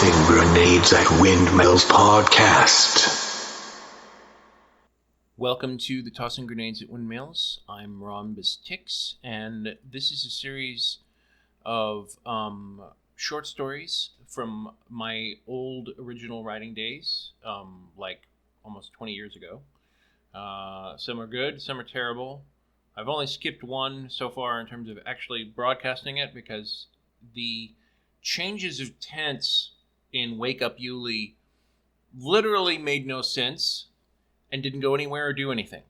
Tossing Grenades at Windmills podcast. Welcome to the Tossing Grenades at Windmills. I'm Rhombus Tix, and this is a series of short stories from my old original writing days, like almost 20 years ago. Some are good, some are terrible. I've only skipped one so far in terms of actually broadcasting it because the changes of tense in Wake Up Yulee literally made no sense and didn't go anywhere or do anything.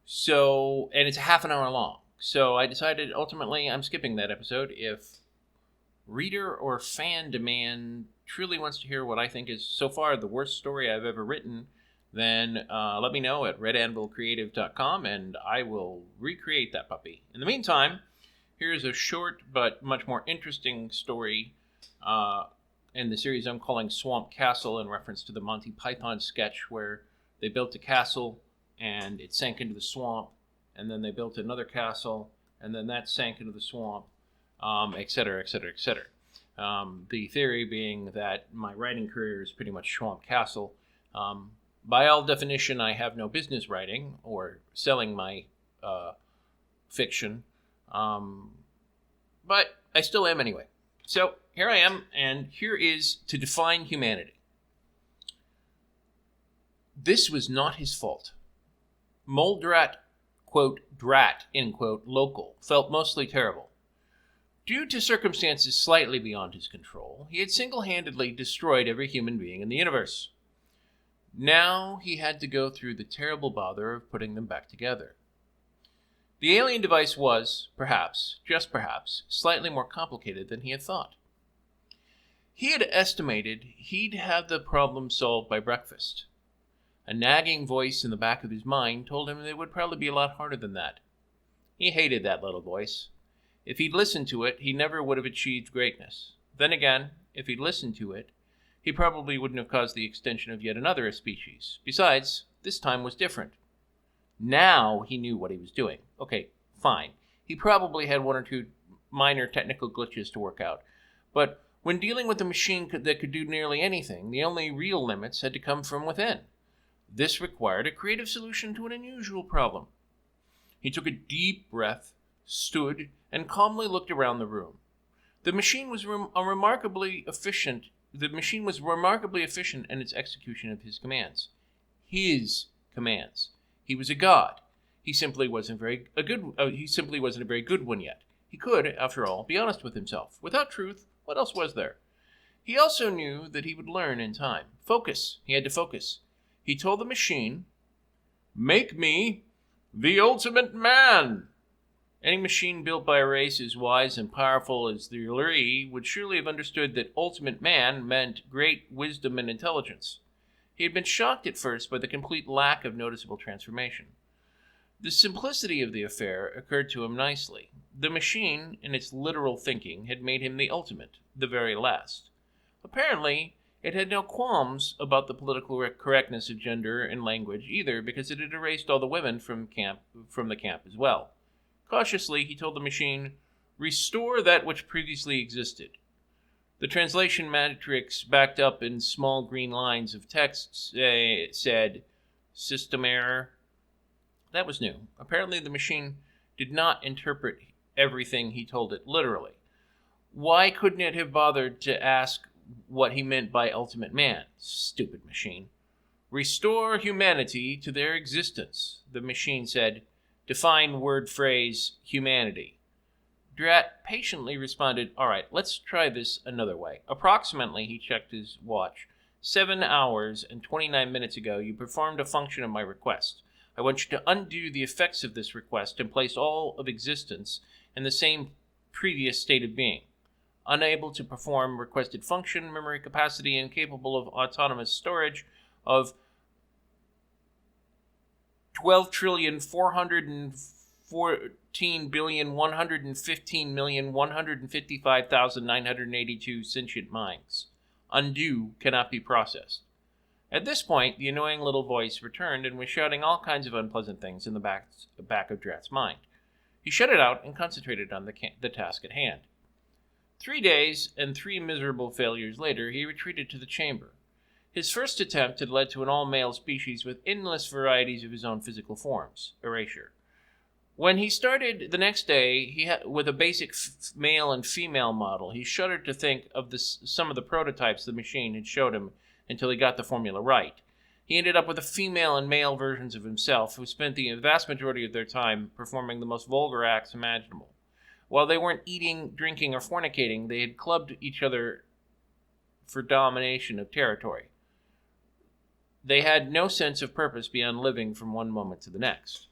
So, and it's a half an hour long. So I decided ultimately I'm skipping that episode. If reader or fan demand truly wants to hear what I think is so far the worst story I've ever written, then let me know at redanvilcreative.com and I will recreate that puppy. In the meantime, here's a short but much more interesting story in the series I'm calling Swamp Castle, in reference to the Monty Python sketch where they built a castle and it sank into the swamp, and then they built another castle and then that sank into the swamp, etc., etc., etc. The theory being that my writing career is pretty much Swamp Castle. By all definition, I have no business writing or selling my fiction. But I still am anyway. So here I am, and here is To Define Humanity. This was not his fault. Mole Drat, quote, Drat, end quote, local, felt mostly terrible. Due to circumstances slightly beyond his control, he had single-handedly destroyed every human being in the universe. Now he had to go through the terrible bother of putting them back together. The alien device was, perhaps, just perhaps, slightly more complicated than he had thought. He had estimated he'd have the problem solved by breakfast. A nagging voice in the back of his mind told him it would probably be a lot harder than that. He hated that little voice. If he'd listened to it, he never would have achieved greatness. Then again, if he'd listened to it, he probably wouldn't have caused the extinction of yet another species. Besides, this time was different. Now he knew what he was doing. Okay, fine. He probably had one or two minor technical glitches to work out. But when dealing with a machine that could do nearly anything, the only real limits had to come from within. This required a creative solution to an unusual problem. He took a deep breath, stood, and calmly looked around the room. The machine was remarkably efficient in its execution of his commands. His commands. He was a god. He simply wasn't a very good one yet. He could, after all, be honest with himself. Without truth, what else was there? He also knew that he would learn in time. Focus. He had to focus. He told the machine, "Make me the ultimate man." Any machine built by a race as wise and powerful as the Yulee would surely have understood that ultimate man meant great wisdom and intelligence. He had been shocked at first by the complete lack of noticeable transformation. The simplicity of the affair occurred to him nicely. The machine, in its literal thinking, had made him the ultimate, the very last. Apparently, it had no qualms about the political correctness of gender and language either, because it had erased all the women from the camp as well. Cautiously, he told the machine, "Restore that which previously existed." The translation matrix, backed up in small green lines of text, said, "System error." That was new. Apparently the machine did not interpret everything he told it literally. Why couldn't it have bothered to ask what he meant by ultimate man? Stupid machine. "Restore humanity to their existence," the machine said. "Define word phrase humanity." Drat patiently responded, "All right, let's try this another way. Approximately," he checked his watch, 7 hours and 29 minutes ago, you performed a function of my request. I want you to undo the effects of this request and place all of existence in the same previous state of being. Unable to perform requested function, memory capacity, incapable of autonomous storage of 12,414,115,155,982 sentient minds. Undo cannot be processed. At this point, the annoying little voice returned and was shouting all kinds of unpleasant things in the back of Drat's mind. He shut it out and concentrated on the task at hand. 3 days and 3 miserable failures later, he retreated to the chamber. His first attempt had led to an all-male species with endless varieties of his own physical forms, erasure. When he started the next day with a basic male and female model, he shuddered to think of some of the prototypes the machine had showed him until he got the formula right. He ended up with a female and male versions of himself who spent the vast majority of their time performing the most vulgar acts imaginable. While they weren't eating, drinking, or fornicating, they had clubbed each other for domination of territory. They had no sense of purpose beyond living from one moment to the next.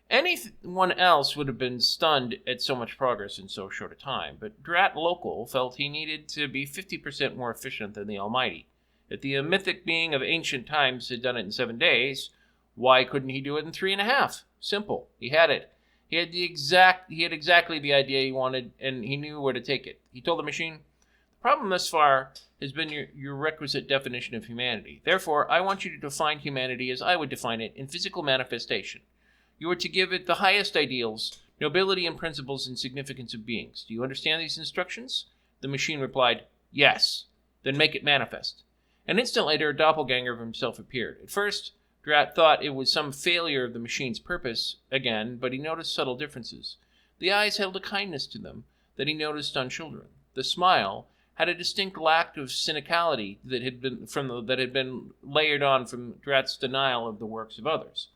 Anyone else would have been stunned at so much progress in so short a time, but Drat Local felt he needed to be 50% more efficient than the Almighty. If the mythic being of ancient times had done it in 7 days, why couldn't he do it in 3.5? Simple. He had it. He had exactly the idea he wanted, and he knew where to take it. He told the machine, "The problem thus far has been your requisite definition of humanity. Therefore, I want you to define humanity as I would define it in physical manifestation. You are to give it the highest ideals, nobility and principles and significance of beings. Do you understand these instructions?" The machine replied, "Yes." "Then make it manifest." An instant later, a doppelganger of himself appeared. At first, Drat thought it was some failure of the machine's purpose again, but he noticed subtle differences. The eyes held a kindness to them that he noticed on children. The smile had a distinct lack of cynicality that had been layered on from Drat's denial of the works of others.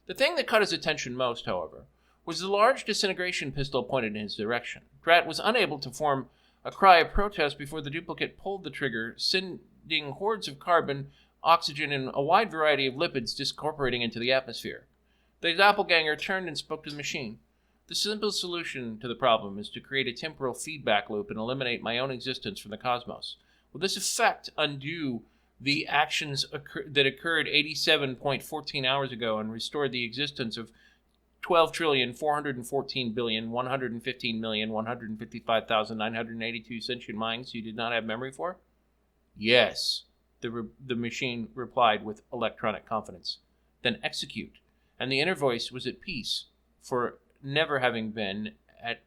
The thing that caught his attention most, however, was the large disintegration pistol pointed in his direction. Drat was unable to form a cry of protest before the duplicate pulled the trigger, sending hordes of carbon, oxygen, and a wide variety of lipids discorporating into the atmosphere. The doppelganger turned and spoke to the machine. "The simple solution to the problem is to create a temporal feedback loop and eliminate my own existence from the cosmos. Will this effect undo the actions that occurred 87.14 hours ago and restored the existence of 12,414,115,155,982 sentient minds you did not have memory for?" "Yes," the machine replied with electronic confidence. "Then execute." And the inner voice was at peace for never having been at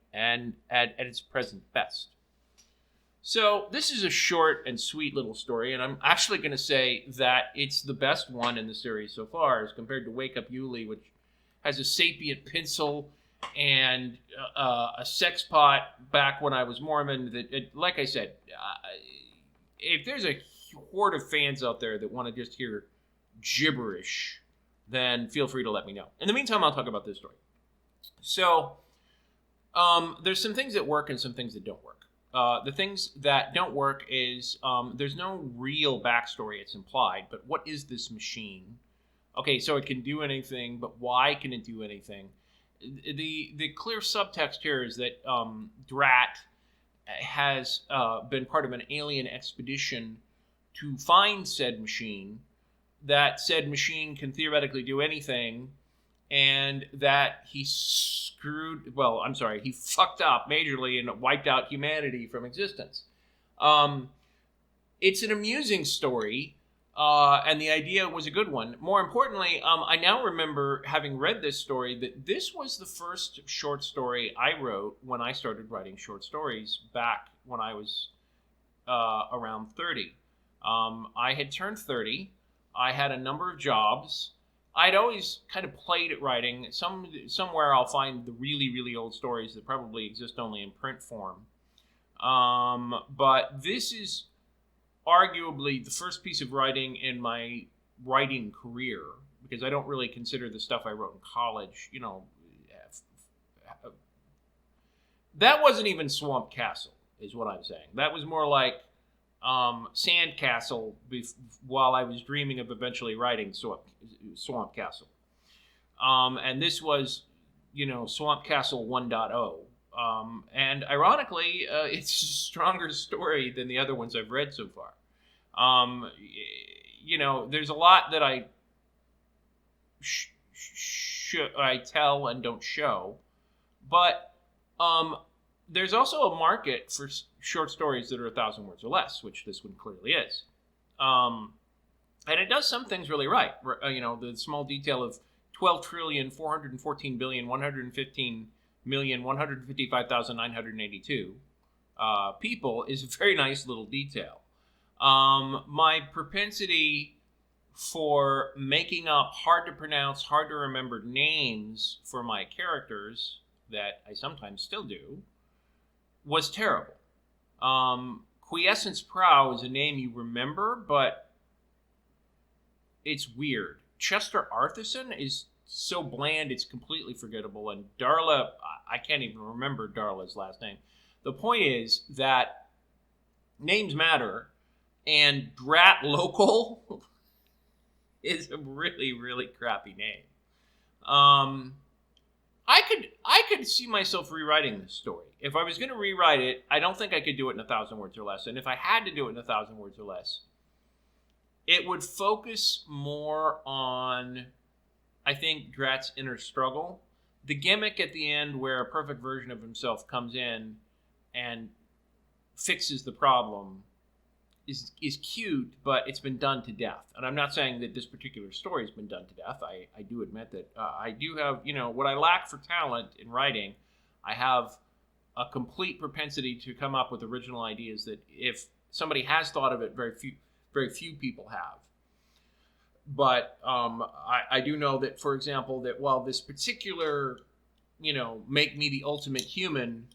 its present best. So this is a short and sweet little story, and I'm actually going to say that it's the best one in the series so far as compared to Wake Up Yuli, which has a sapient pencil and a sex pot back when I was Mormon. Like I said, if there's a horde of fans out there that want to just hear gibberish, then feel free to let me know. In the meantime, I'll talk about this story. So there's some things that work and some things that don't work. The things that don't work is there's no real backstory. It's implied, but what is this machine? Okay, so it can do anything, but why can it do anything? The clear subtext here is that Drat has been part of an alien expedition to find said machine, that said machine can theoretically do anything, and that he fucked up majorly and wiped out humanity from existence. It's an amusing story, and the idea was a good one. More importantly, I now remember, having read this story, that this was the first short story I wrote when I started writing short stories back when I was around 30. I had turned 30. I had a number of jobs. I'd always kind of played at writing. Somewhere I'll find the really, really old stories that probably exist only in print form. But this is arguably the first piece of writing in my writing career, because I don't really consider the stuff I wrote in college, that wasn't even Swamp Castle, is what I'm saying. That was more like Sandcastle while I was dreaming of eventually writing Swamp Castle. And this was, Swamp Castle 1.0. And ironically, it's a stronger story than the other ones I've read so far. There's a lot that I tell and don't show, but there's also a market for short stories that are 1,000 words or less, which this one clearly is. And it does some things really right. The small detail of 12,414,115,155,982. people is a very nice little detail. My propensity for making up hard to pronounce, hard to remember names for my characters, that I sometimes still do, was terrible. Quiescence Prow is a name you remember, but it's weird. Chester Arthurson is so bland it's completely forgettable, and Darla, I can't even remember Darla's last name. The point is that names matter, and Drat Local is a really, really crappy name. I could see myself rewriting this story. If I was going to rewrite it, I don't think I could do it in 1,000 words or less. And if I had to do it in 1,000 words or less, it would focus more on, I think, Drat's inner struggle. The gimmick at the end where a perfect version of himself comes in and fixes the problem is cute, but it's been done to death. And I'm not saying that this particular story has been done to death. I do admit that I do have, what I lack for talent in writing, I have a complete propensity to come up with original ideas that if somebody has thought of it, very few people have. But I do know that, for example, that while this particular, make me the ultimate human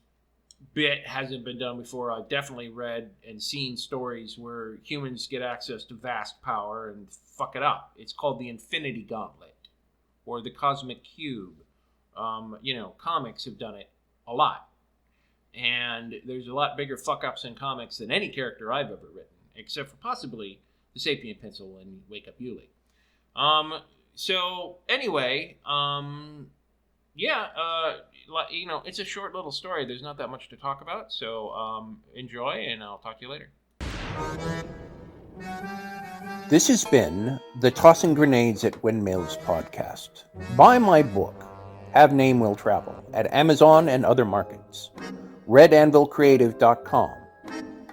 bit hasn't been done before, I've definitely read and seen stories where humans get access to vast power and fuck it up. It's called the Infinity Gauntlet or the Cosmic Cube. Comics have done it a lot. And there's a lot bigger fuck-ups in comics than any character I've ever written, except for possibly the Sapient Pencil and Wake Up Yuli. So anyway, it's a short little story. There's not that much to talk about. So enjoy, and I'll talk to you later. This has been the Tossing Grenades at Windmills podcast. Buy my book, Have Name Will Travel, at Amazon and other markets. RedAnvilCreative.com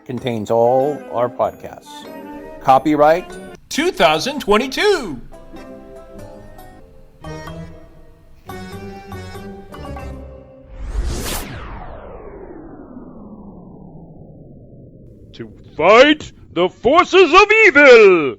contains all our podcasts. Copyright 2022! To fight the forces of evil!